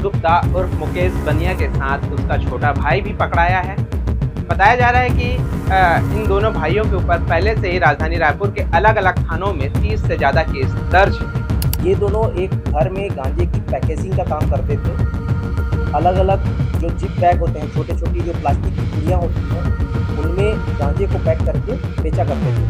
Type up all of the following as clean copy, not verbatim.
गुप्ता उर्फ मुकेश बनिया के साथ उसका छोटा भाई भी पकड़ाया है। बताया जा रहा है कि इन दोनों भाइयों के ऊपर पहले से ही राजधानी रायपुर के अलग-अलग थानों में 30 से ज़्यादा केस दर्ज हैं। ये दोनों एक घर में गांजे की पैकेजिंग का काम करते थे। अलग अलग जो जिप बैग होते हैं, छोटे छोटी जो प्लास्टिक की पुड़ियाँ होती हैं, उनमें गांजे को पैक करके बेचा करते थे।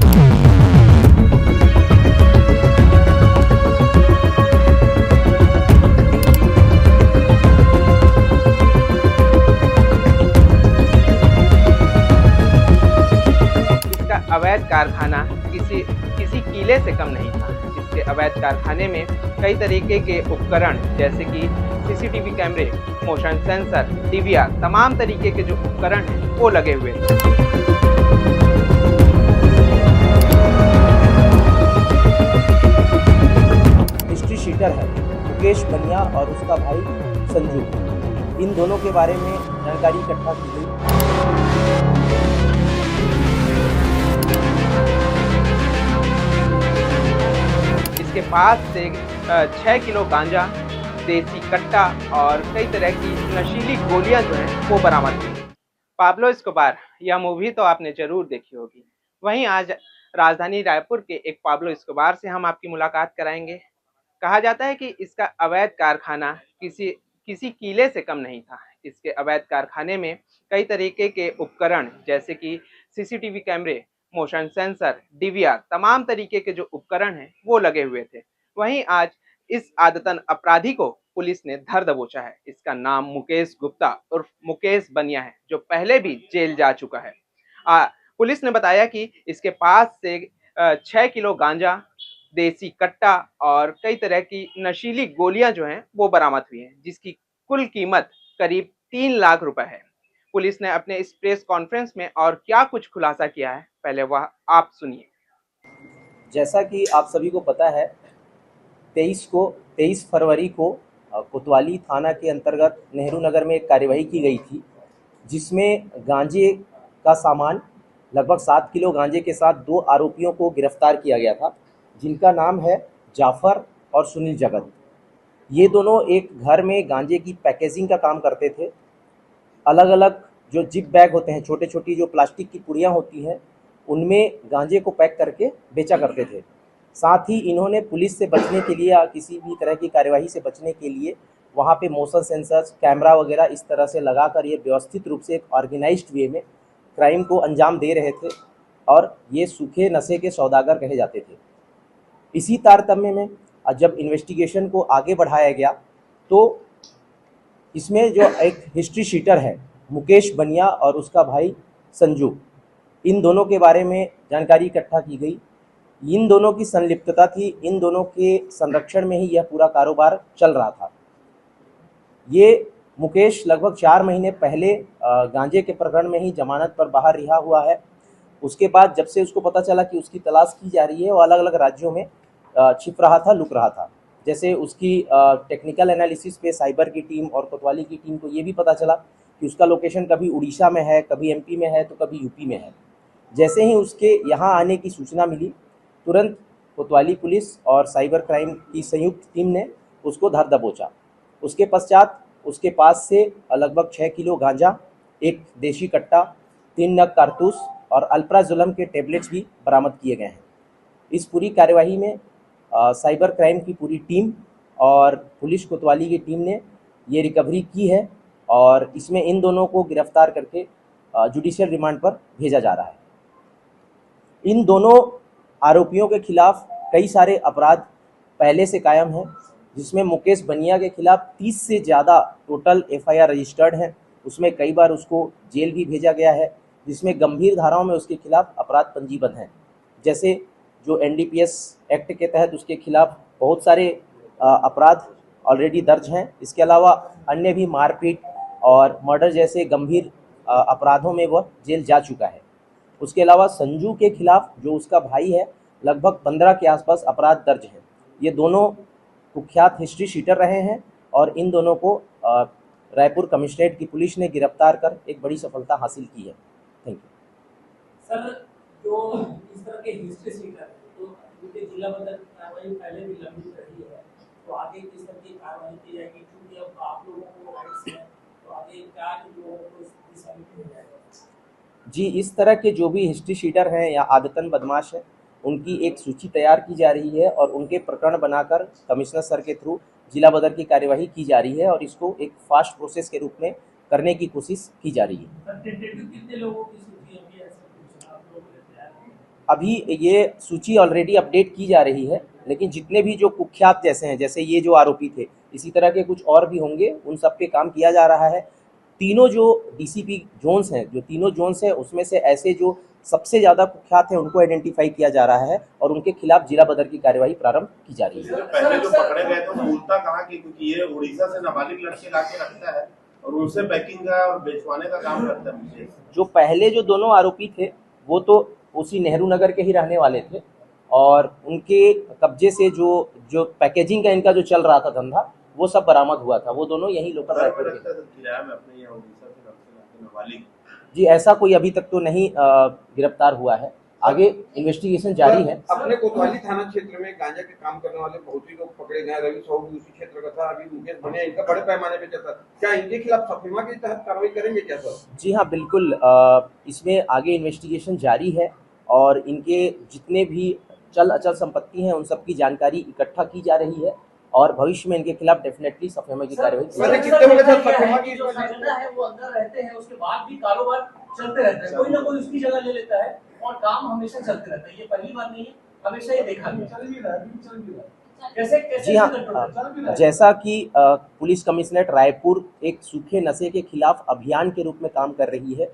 इसका अवैध कारखाना किसी किसी कीले से कम नहीं था। इसके अवैध कारखाने में कई तरीके के उपकरण जैसे कि सीसीटीवी कैमरे, मोशन सेंसर, डीवीआर, तमाम तरीके के जो उपकरण हैं वो लगे हुए थे। हिस्ट्री शीटर है मुकेश बनिया और उसका भाई संजू। इन दोनों के बारे में जानकारी इकट्ठा की गई। इसके पास से 6 किलो गांजा, देसी कट्टा और कई तरह की नशीली गोलियां जो हैं वो बरामद हुई। पाब्लो एस्कोबार यह मूवी तो आपने जरूर देखी होगी। वहीं आज राजधानी रायपुर के एक पाब्लो एस्कोबार से हम आपकी मुलाकात कराएंगे। कहा जाता है कि इसका अवैध कारखाना किसी किसी कीले से कम नहीं था। इसके अवैध कारखाने में कई तरीके के उपकरण जैसे कि सीसीटीवी कैमरे, मोशन सेंसर, डीवीआर, तमाम तरीके के जो उपकरण हैं वो लगे हुए थे। वहीं आज इस आदतन अपराधी को पुलिस ने धर दबोचा है। इसका नाम मुकेश गुप्ता उर्फ मुकेश बनिया है, जो पहले भी जेल जा चुका है। पुलिस ने बताया कि इसके पास से 6 किलो गांजा, देसी कट्टा और कई तरह की नशीली गोलियां जो हैं वो बरामद हुई हैं, जिसकी कुल कीमत करीब 3 लाख रुपए है। पुलिस ने अपने इस प्रेस कॉन्फ्रेंस में और क्या कुछ खुलासा किया है, पहले वह आप सुनिए। जैसा कि आप सभी को पता है, 23 फरवरी को कोतवाली थाना के अंतर्गत नेहरू नगर में एक कार्यवाही की गई थी, जिसमें गांजे का सामान लगभग 7 किलो गांजे के साथ 2 आरोपियों को गिरफ्तार किया गया था, जिनका नाम है जाफ़र और सुनील जगत। ये दोनों एक घर में गांजे की पैकेजिंग का काम करते थे। अलग अलग जो जिप बैग होते हैं, छोटे छोटी जो प्लास्टिक की पुड़ियाँ होती हैं, उनमें गांजे को पैक करके बेचा करते थे। साथ ही इन्होंने पुलिस से बचने के लिए या किसी भी तरह की कार्यवाही से बचने के लिए वहाँ पे मोशन सेंसर्स, कैमरा वगैरह इस तरह से लगाकर ये व्यवस्थित रूप से एक ऑर्गेनाइज्ड वे में क्राइम को अंजाम दे रहे थे, और ये सूखे नशे के सौदागर कहे जाते थे। इसी तारतम्य में जब इन्वेस्टिगेशन को आगे बढ़ाया गया, तो इसमें जो एक हिस्ट्री शीटर है मुकेश बनिया और उसका भाई संजू, इन दोनों के बारे में जानकारी इकट्ठा की गई। इन दोनों की संलिप्तता थी, इन दोनों के संरक्षण में ही यह पूरा कारोबार चल रहा था। ये मुकेश लगभग 4 महीने पहले गांजे के प्रकरण में ही जमानत पर बाहर रिहा हुआ है। उसके बाद जब से उसको पता चला कि उसकी तलाश की जा रही है, वो अलग अलग राज्यों में छिप रहा था, लुक रहा था। जैसे उसकी टेक्निकल एनालिसिस पे साइबर की टीम और कोतवाली की टीम को ये भी पता चला कि उसका लोकेशन कभी उड़ीसा में है, कभी एमपी में है, तो कभी यूपी में है। जैसे ही उसके यहाँ आने की सूचना मिली, तुरंत कोतवाली पुलिस और साइबर क्राइम की संयुक्त टीम ने उसको धर दबोचा। उसके पश्चात उसके पास से लगभग 6 किलो गांजा, एक देशी कट्टा, 3 नग कारतूस और अल्प्राजोलम के टेबलेट्स भी बरामद किए गए हैं। इस पूरी कार्यवाही में साइबर क्राइम की पूरी टीम और पुलिस कोतवाली की टीम ने ये रिकवरी की है, और इसमें इन दोनों को गिरफ्तार करके जुडिशियल रिमांड पर भेजा जा रहा है। इन दोनों आरोपियों के खिलाफ कई सारे अपराध पहले से कायम हैं, जिसमें मुकेश बनिया के खिलाफ 30 से ज़्यादा टोटल एफआईआर रजिस्टर्ड हैं। उसमें कई बार उसको जेल भी भेजा गया है, जिसमें गंभीर धाराओं में उसके खिलाफ अपराध पंजीबद्ध हैं। जैसे जो एनडीपीएस एक्ट के तहत उसके खिलाफ बहुत सारे अपराध ऑलरेडी दर्ज हैं। इसके अलावा अन्य भी मारपीट और मर्डर जैसे गंभीर अपराधों में वह जेल जा चुका है। उसके अलावा संजू के खिलाफ, जो उसका भाई है, लगभग 15 के आसपास अपराध दर्ज हैं। ये दोनों कुख्यात हिस्ट्री शीटर रहे हैं, और इन दोनों को रायपुर कमिश्नरेट की पुलिस ने गिरफ्तार कर एक बड़ी सफलता हासिल की है। Thank you sir. जो इस तरह के हिस्ट्री सीटर है, तो उनके जिला बदल कार्रवाई पहले भी लंबित रही है, तो आगे किस तरह की कार्रवाई की जाएगी, क्योंकि अब आप लोगों को राइट्स हैं, तो आगे क्या लोगों को इस दिशा में किया जाएगा? जी, इस तरह के जो भी हिस्ट्री शीटर हैं या आदतन बदमाश हैं, उनकी एक सूची तैयार की जा रही है और उनके प्रकरण बनाकर कमिश्नर सर के थ्रू जिला बदर की कार्यवाही की जा रही है और इसको एक फास्ट प्रोसेस के रूप में करने की कोशिश की जा रही है। सर टेंटेटिव कितने लोगों की सूची अभी ऐसा कुछ आप लोगों ने तैयार की? अभी ये सूची ऑलरेडी अपडेट की जा रही है, लेकिन जितने भी जो कुख्यात जैसे हैं, जैसे ये जो आरोपी थे, इसी तरह के कुछ और भी होंगे, उन सब पे काम किया जा रहा है। तीनों जो डीसीपी जोन्स हैं, जो तीनों जोन्स हैं, उसमें से ऐसे जो सबसे ज़्यादा कुख्यात हैं उनको आइडेंटिफाई किया जा रहा है और उनके खिलाफ जिला बदर की कार्यवाही प्रारंभ की जा रही है। पहले जो पकड़े गए थे मूलता कहाँ की, क्योंकि ये उड़ीसा से नाबालिग लड़के लाके रखता है और उनसे पैकिंग का और बेचवाने का काम करता है मुझे। जो पहले जो दोनों आरोपी थे वो तो उसी नेहरू नगर के ही रहने वाले थे और उनके कब्जे से जो पैकेजिंग का इनका जो चल रहा था धंधा, वो सब बरामद हुआ था। वो दोनों यही लोकल रायपुर के। किराया में अपने यहाँ उड़ीसा से लाके नाबालिग। जी, ऐसा कोई अभी तक तो नहीं गिरफ्तार हुआ है, आगे इन्वेस्टिगेशन जारी है। अपने कोतवाली थाना क्षेत्र में गांजा के काम करने वाले बहुत ही लोग पकड़े गए। रवि साहू भी उसी क्षेत्र का था, अभी मुकेश बनिया, इनका बड़े पैमाने पे चलता। क्या इनके खिलाफ सफेमा के तहत कार्रवाई करेंगे क्या सर? जी हाँ, बिल्कुल। इसमें आगे इन्वेस्टिगेशन जारी है और इनके जितने भी चल अचल संपत्ति हैं उन सब की जानकारी इकट्ठा की जा रही है और भविष्य में इनके खिलाफ डेफिनेटली सफेमा की कार्रवाई की मैंने जाएगी। कितने बजे तक सफेमा की जो संगठन है वो अंदर रहते हैं, उसके बाद भी कारोबार चलते रहते हैं, कोई ना कोई उसकी जगह ले लेता है और काम हमेशा चलते रहता है। ये पहली बार नहीं है, हमेशा ये देखा गया। चल भी रहा है। कैसे जी हाँ, जैसा कि पुलिस कमिश्नरेट रायपुर एक सूखे नशे के खिलाफ अभियान के रूप में काम कर रही है।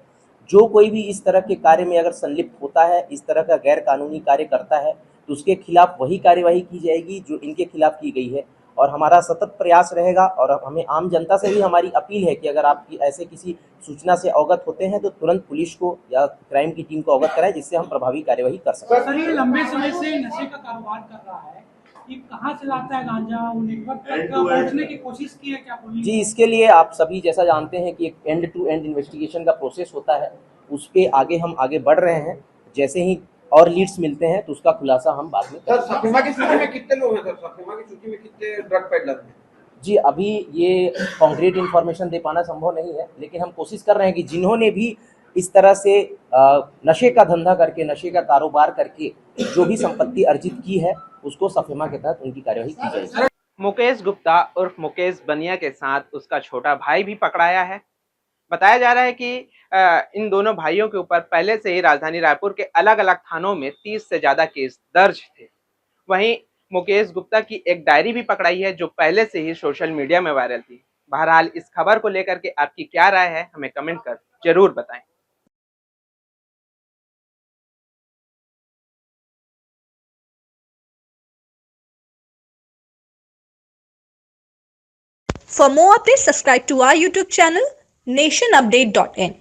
जो कोई भी इस तरह के कार्य में अगर संलिप्त होता है, इस तरह का गैर कानूनी कार्य करता है, तो उसके खिलाफ वही कार्यवाही की जाएगी जो इनके खिलाफ की गई है और हमारा सतत प्रयास रहेगा। और हमें आम जनता से भी हमारी अपील है कि अगर आप ऐसे किसी सूचना से अवगत होते हैं तो तुरंत पुलिस को या क्राइम की टीम को अवगत कराएं, जिससे हम प्रभावी कार्यवाही कर सकें। सर, ये लंबे समय से नशे का कारोबार कर रहा है, ये कहाँ से लाता है गांजा? वो नेटवर्क तक पहुंचने की कोशिश की है क्या पुलिस? जी, इसके लिए आप सभी जैसा जानते हैं कि एक एंड टू एंड इन्वेस्टिगेशन का प्रोसेस होता है, उस पर हम आगे बढ़ रहे हैं। जैसे ही और लीड्स मिलते हैं तो उसका खुलासा हम बाद में सर सफेमा की सूची में कितने लोग हैं सर? सफेमा की सूची में कितने ड्रग पेडलर हैं? जी, अभी ये कॉन्क्रीट इन्फॉर्मेशन दे पाना संभव नहीं है, लेकिन हम कोशिश कर रहे हैं कि जिन्होंने भी इस तरह से नशे का धंधा करके, नशे का कारोबार करके जो भी संपत्ति अर्जित की है, उसको सफेमा के तहत उनकी कार्यवाही की जाएगी। मुकेश गुप्ता उर्फ मुकेश बनिया के साथ उसका छोटा भाई भी पकड़ाया है। बताया जा रहा है कि इन दोनों भाइयों के ऊपर पहले से ही राजधानी रायपुर के अलग-अलग थानों में 30 से ज्यादा केस दर्ज थे। वहीं मुकेश गुप्ता की एक डायरी भी पकड़ाई है जो पहले से ही सोशल मीडिया में वायरल थी। बहरहाल इस खबर को लेकर के आपकी क्या राय है, हमें कमेंट कर जरूर बताएं। For more updates, subscribe to our YouTube channel nationupdate.in.